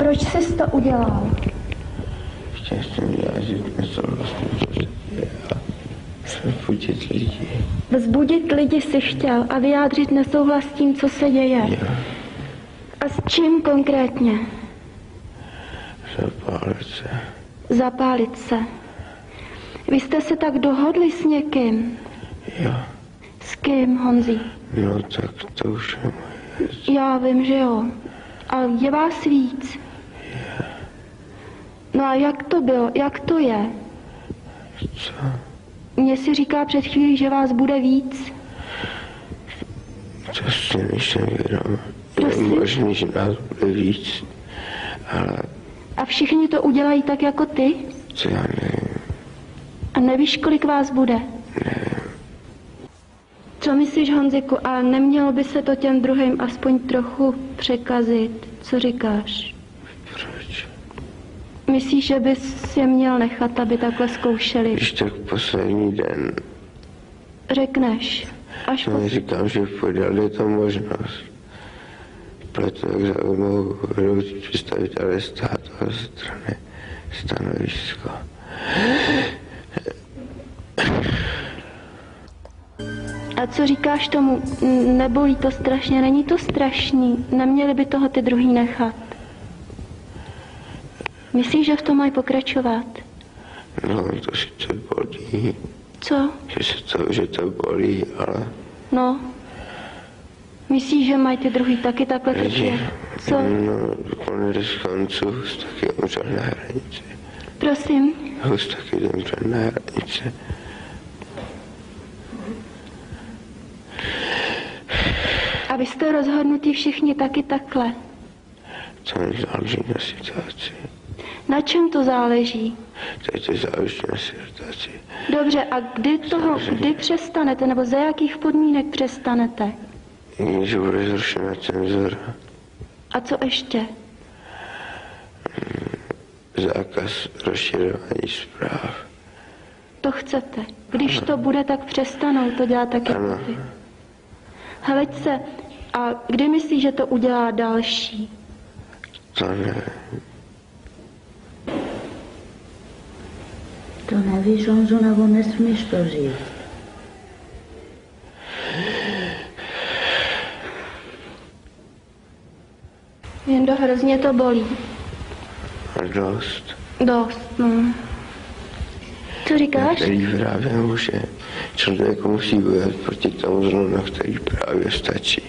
Proč jsi to udělal? Chtěl jsem vyjádřit nesouhlasný postoj a vzbudit lidi. Vzbudit lidi jsi chtěl a vyjádřit nesouhlas s tím, co se děje. Jo. A s čím konkrétně? Zapálit se. Zapálit se. Vy jste se tak dohodli s někým? Jo. S kým, Honzi? No tak to už je moje věc. Já vím, že jo. Ale je vás víc? Je. No a jak to bylo? Jak to je? Co? Mně si říká před chvílí, že vás bude víc. To si nejsem vědom. Je Prosím? možný, že nás bude víc, ale A všichni to udělají tak jako ty? co já nevím. A nevíš, kolik vás bude? Nevím. Co myslíš, Honziku, a nemělo by se to těm druhým aspoň trochu překazit? Co říkáš? Proč? Myslíš, že bys je měl nechat, aby takhle zkoušeli? Když tak poslední den, Řekneš. Až no říkám, že podali to možnost. Proto tak zaujmou vedoucí představitelé státu a strany stanovisko. A co říkáš tomu? Nebolí to strašně? Není to strašný? Neměli by toho ty druhý nechat? Myslíš, že v tom mají pokračovat? No, to si to bolí. Co? Že to bolí, ale No. Myslíš, že mají ty druhý taky takhle trpět? Co? no, konec konců hus taky umřel na hranici. Prosím? Hus taky zemřel na hranici. A vy jste rozhodnutí všichni taky takhle? To nezáleží na situaci. Na čem to záleží? Teď to záleží na situaci. Dobře, a kdy přestanete, nebo za jakých podmínek přestanete? Když bude zrušena cenzura, A co ještě? zákaz rozšiřování zpráv. To chcete. Když to bude, tak přestanou to dělat taky Ano. ty. Heleď se, a kdy myslíš, že to udělá další? To nevím. To nevíš, Honzo, nebo nesmíš to říct. Jen hrozně to bolí. A dost. Dost, no. Co říkáš? Který právě může. Člověk musí bojovat proti tomu zlu, na který právě stačí.